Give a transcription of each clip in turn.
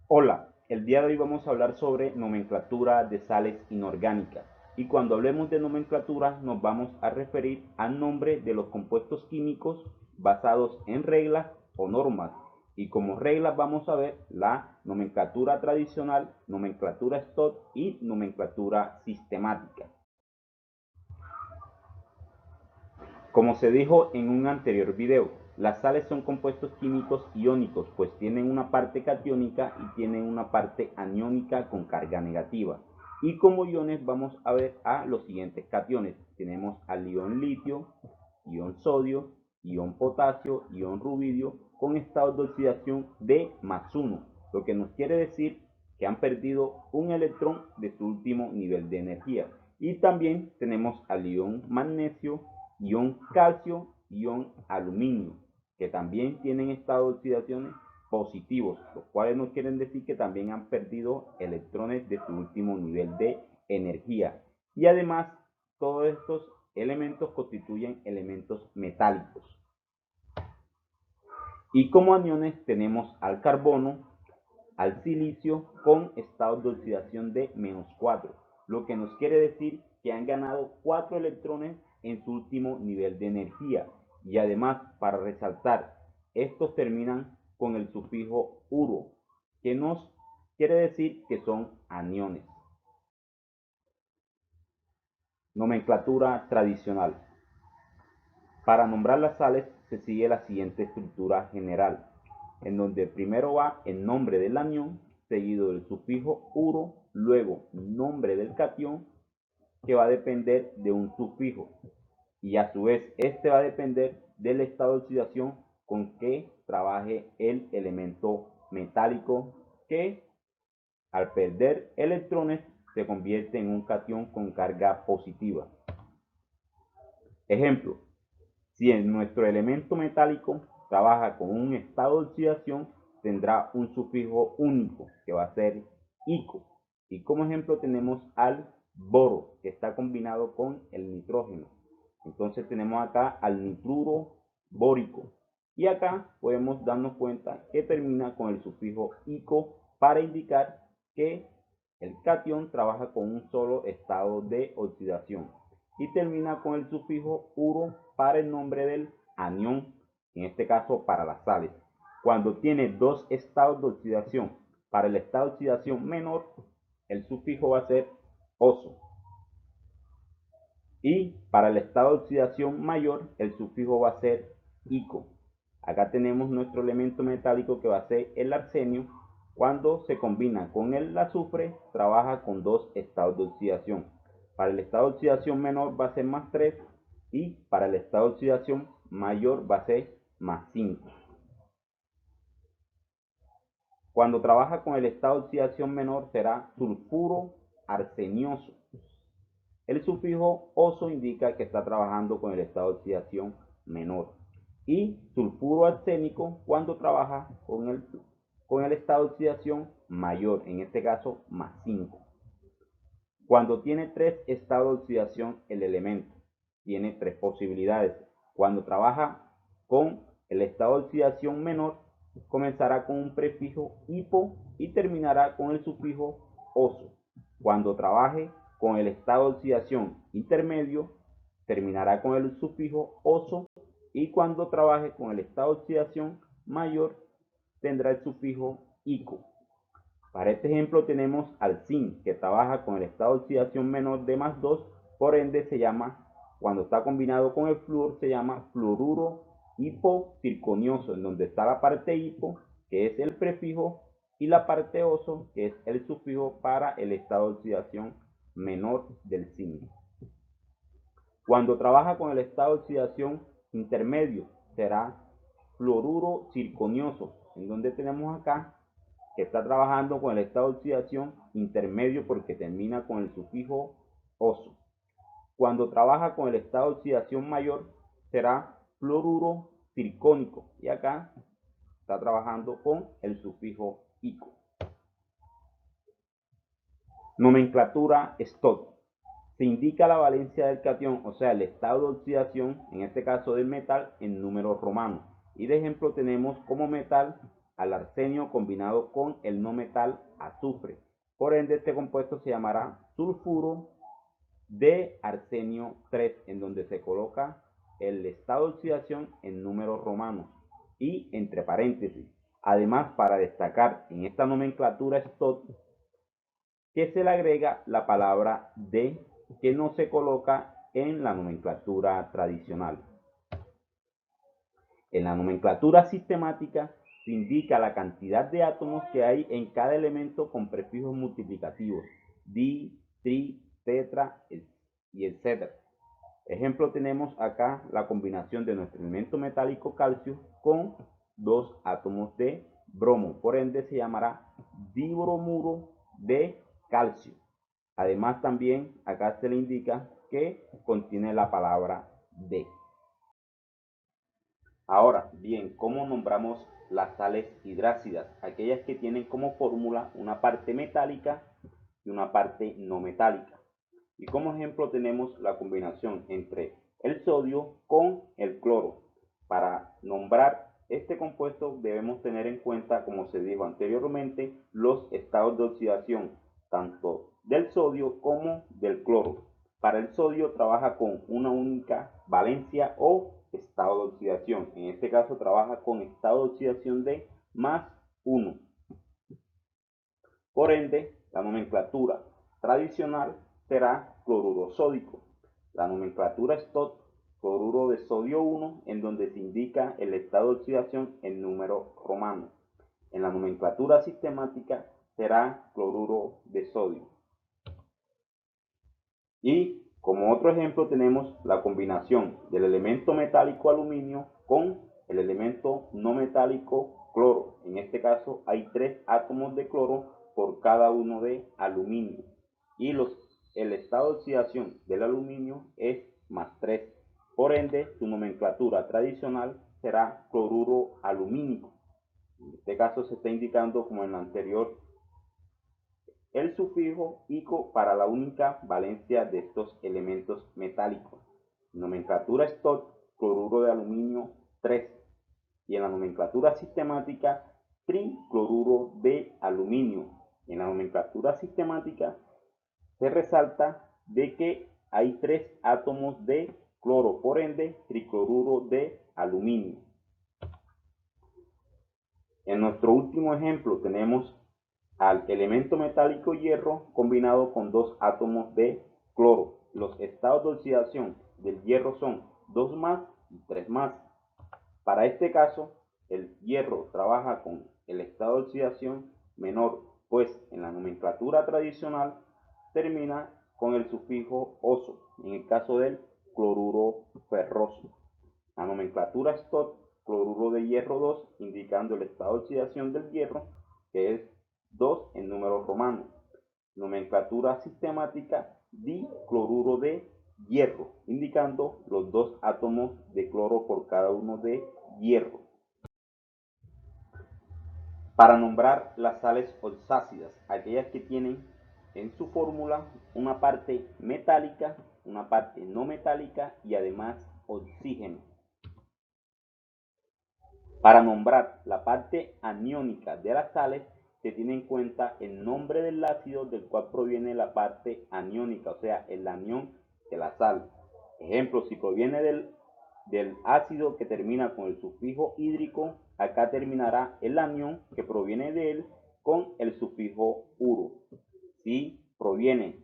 Hola, el día de hoy vamos a hablar sobre nomenclatura de sales inorgánicas. Y cuando hablemos de nomenclatura nos vamos a referir al nombre de los compuestos químicos basados en reglas o normas. Y como reglas vamos a ver la nomenclatura tradicional, nomenclatura STOT y nomenclatura sistemática. Como se dijo en un anterior video, las sales son compuestos químicos iónicos, pues tienen una parte catiónica y tienen una parte aniónica con carga negativa. Y como iones vamos a ver a los siguientes cationes. Tenemos al ion litio, ion sodio, ion potasio, ion rubidio, con estados de oxidación de +1, lo que nos quiere decir que han perdido un electrón de su último nivel de energía. Y también tenemos al ion magnesio, ion calcio, ion aluminio, que también tienen estados de oxidaciones positivos, los cuales nos quieren decir que también han perdido electrones de su último nivel de energía. Y además, todos estos elementos constituyen elementos metálicos. Y como aniones tenemos al carbono, al silicio con estados de oxidación de -4, lo que nos quiere decir que han ganado 4 electrones en su último nivel de energía. Y además, para resaltar, estos terminan con el sufijo uro, que nos quiere decir que son aniones. Nomenclatura tradicional. Para nombrar las sales se sigue la siguiente estructura general, en donde primero va el nombre del anión, seguido del sufijo uro, luego nombre del catión, que va a depender de un sufijo, y a su vez este va a depender del estado de oxidación con que trabaje el elemento metálico, que al perder electrones se convierte en un catión con carga positiva. Ejemplo: si en nuestro elemento metálico trabaja con un estado de oxidación, tendrá un sufijo único que va a ser ico. Y como ejemplo tenemos al boro, que está combinado con el nitrógeno. Entonces tenemos acá al nitruro bórico. Y acá podemos darnos cuenta que termina con el sufijo ico para indicar que el catión trabaja con un solo estado de oxidación. Y termina con el sufijo uro para el nombre del anión, en este caso para las sales. Cuando tiene dos estados de oxidación, para el estado de oxidación menor, el sufijo va a ser oso. Y para el estado de oxidación mayor, el sufijo va a ser ico. Acá tenemos nuestro elemento metálico que va a ser el arsenio. Cuando se combina con el azufre, trabaja con dos estados de oxidación. Para el estado de oxidación menor va a ser +3 y para el estado de oxidación mayor va a ser +5. Cuando trabaja con el estado de oxidación menor será sulfuro arsenioso. El sufijo oso indica que está trabajando con el estado de oxidación menor. Y sulfuro arsénico cuando trabaja con el estado de oxidación mayor, en este caso +5. Cuando tiene tres estados de oxidación el elemento, tiene tres posibilidades. Cuando trabaja con el estado de oxidación menor, comenzará con un prefijo hipo y terminará con el sufijo oso. Cuando trabaje con el estado de oxidación intermedio, terminará con el sufijo oso, y cuando trabaje con el estado de oxidación mayor, tendrá el sufijo ico. Para este ejemplo tenemos al zinc, que trabaja con el estado de oxidación menor de +2, por ende se llama, cuando está combinado con el flúor, se llama fluoruro hipocirconioso, en donde está la parte hipo, que es el prefijo, y la parte oso, que es el sufijo para el estado de oxidación menor del zinc. Cuando trabaja con el estado de oxidación intermedio, será fluoruro circonioso, en donde tenemos acá que está trabajando con el estado de oxidación intermedio porque termina con el sufijo oso. Cuando trabaja con el estado de oxidación mayor, será fluoruro circónico, y acá está trabajando con el sufijo ico. Nomenclatura STOT. Se indica la valencia del catión, o sea, el estado de oxidación, en este caso del metal, en números romanos. Y de ejemplo tenemos como metal al arsenio combinado con el no metal azufre. Por ende, este compuesto se llamará sulfuro de arsenio 3, en donde se coloca el estado de oxidación en números romanos y entre paréntesis. Además, para destacar en esta nomenclatura STOT que se le agrega la palabra de, que no se coloca en la nomenclatura tradicional. En la nomenclatura sistemática se indica la cantidad de átomos que hay en cada elemento con prefijos multiplicativos, di, tri, tetra y etc. Ejemplo, tenemos acá la combinación de nuestro elemento metálico calcio con dos átomos de bromo. Por ende, se llamará dibromuro de calcio. Además, también acá se le indica que contiene la palabra de. Ahora, bien, ¿cómo nombramos las sales hidrácidas? Aquellas que tienen como fórmula una parte metálica y una parte no metálica. Y como ejemplo tenemos la combinación entre el sodio con el cloro. Para nombrar este compuesto debemos tener en cuenta, como se dijo anteriormente, los estados de oxidación, tanto del sodio como del cloro. Para el sodio trabaja con una única valencia o estado de oxidación. En este caso trabaja con estado de oxidación de +1. Por ende, la nomenclatura tradicional será cloruro sódico. La nomenclatura STOT, cloruro de sodio 1, en donde se indica el estado de oxidación en número romano. En la nomenclatura sistemática será cloruro de sodio. Y como otro ejemplo tenemos la combinación del elemento metálico aluminio con el elemento no metálico cloro. En este caso hay 3 átomos de cloro por cada uno de aluminio. Y el estado de oxidación del aluminio es +3. Por ende, su nomenclatura tradicional será cloruro alumínico. En este caso se está indicando, como en la anterior, el sufijo ico para la única valencia de estos elementos metálicos. Nomenclatura STOT, cloruro de aluminio 3. Y en la nomenclatura sistemática, tricloruro de aluminio. En la nomenclatura sistemática se resalta de que hay 3 átomos de cloro, por ende, tricloruro de aluminio. En nuestro último ejemplo tenemos al elemento metálico hierro combinado con 2 átomos de cloro. Los estados de oxidación del hierro son 2 más y 3 más. Para este caso, el hierro trabaja con el estado de oxidación menor, pues en la nomenclatura tradicional termina con el sufijo oso, en el caso del cloruro ferroso. La nomenclatura STOT, cloruro de hierro 2, indicando el estado de oxidación del hierro, que es 2 en números romanos. Nomenclatura sistemática, dicloruro de hierro, indicando los 2 átomos de cloro por cada uno de hierro. Para nombrar las sales oxácidas, aquellas que tienen en su fórmula una parte metálica, una parte no metálica y además oxígeno. Para nombrar la parte aniónica de las sales, se tiene en cuenta el nombre del ácido del cual proviene la parte aniónica, o sea, el anión de la sal. Ejemplo, si proviene del ácido que termina con el sufijo hídrico, acá terminará el anión que proviene de él con el sufijo uro. Si proviene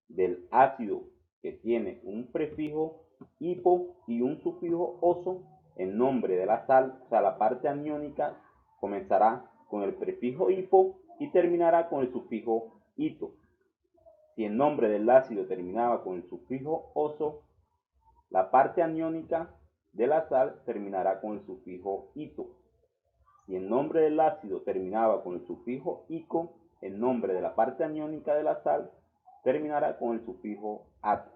del ácido que tiene un prefijo hipo y un sufijo oso, el nombre de la sal, o sea, la parte aniónica, comenzará con el prefijo hipo y terminará con el sufijo ito. Si el nombre del ácido terminaba con el sufijo oso, la parte aniónica de la sal terminará con el sufijo ito. Si el nombre del ácido terminaba con el sufijo ico, el nombre de la parte aniónica de la sal terminará con el sufijo ato.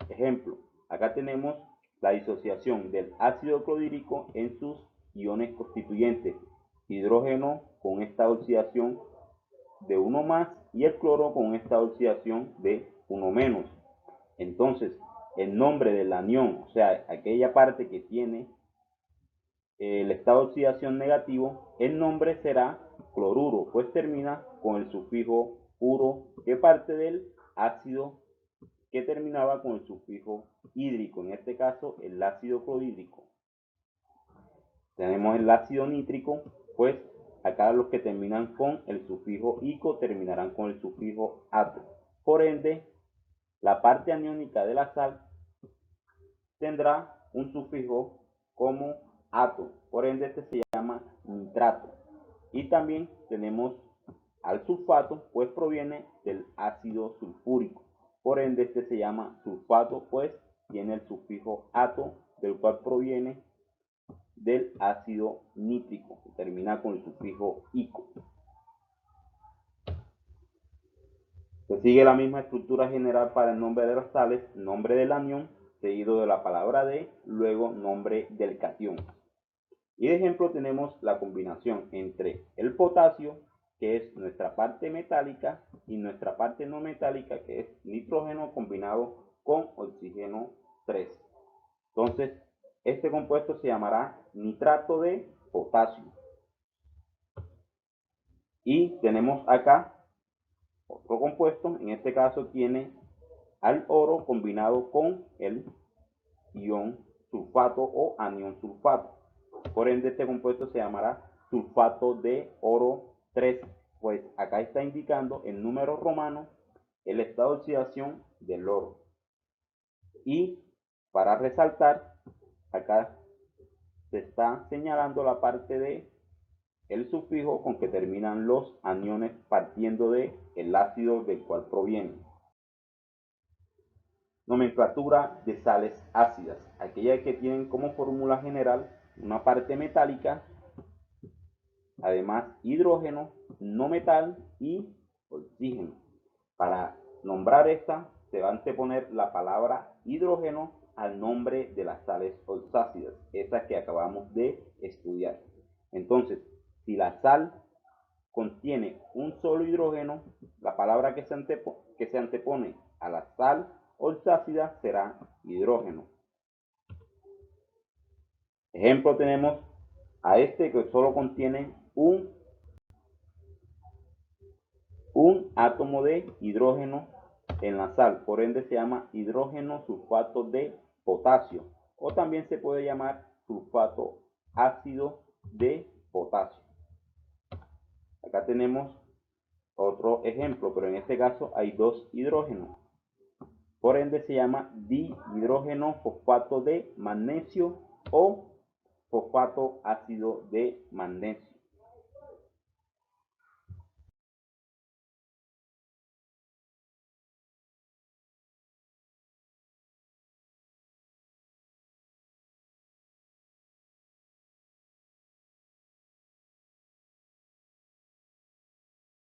Ejemplo, acá tenemos la disociación del ácido clorhídrico en sus iones constituyentes, hidrógeno con esta oxidación de 1 más y el cloro con esta oxidación de 1 menos. Entonces, el nombre del anión, o sea, aquella parte que tiene el estado de oxidación negativo, el nombre será cloruro, pues termina con el sufijo uro, que parte del ácido que terminaba con el sufijo hídrico, en este caso el ácido clorhídrico. Tenemos el ácido nítrico, pues acá los que terminan con el sufijo ico terminarán con el sufijo ato. Por ende, la parte aniónica de la sal tendrá un sufijo como ato, por ende este se llama nitrato. Y también tenemos al sulfato, pues proviene del ácido sulfúrico, por ende este se llama sulfato, pues tiene el sufijo ato, del cual proviene del ácido nítrico, que termina con el sufijo ico. Se sigue la misma estructura general para el nombre de las sales: nombre del anión, seguido de la palabra de, luego nombre del catión. Y de ejemplo tenemos la combinación entre el potasio, que es nuestra parte metálica, y nuestra parte no metálica, que es nitrógeno combinado con oxígeno 3. Entonces, este compuesto se llamará nitrato de potasio. Y tenemos acá otro compuesto, en este caso tiene al oro combinado con el ion sulfato o anión sulfato. Por ende, este compuesto se llamará sulfato de oro 3, pues acá está indicando en número romano el estado de oxidación del oro. Y para resaltar, acá se está señalando la parte de el sufijo con que terminan los aniones partiendo de el ácido del cual proviene. Nomenclatura de sales ácidas: aquellas que tienen como fórmula general una parte metálica, además hidrógeno, no metal y oxígeno. Para nombrar esta, se va a anteponer la palabra hidrógeno al nombre de las sales oxácidas, esas que acabamos de estudiar. Entonces, si la sal contiene un solo hidrógeno, la palabra que se antepone a la sal oxácida será hidrógeno. Ejemplo, tenemos a este que solo contiene un átomo de hidrógeno en la sal, por ende se llama hidrógeno sulfato de potasio, o también se puede llamar sulfato ácido de potasio. Acá tenemos otro ejemplo, pero en este caso hay dos hidrógenos, por ende se llama dihidrógeno fosfato de magnesio o fosfato ácido de magnesio.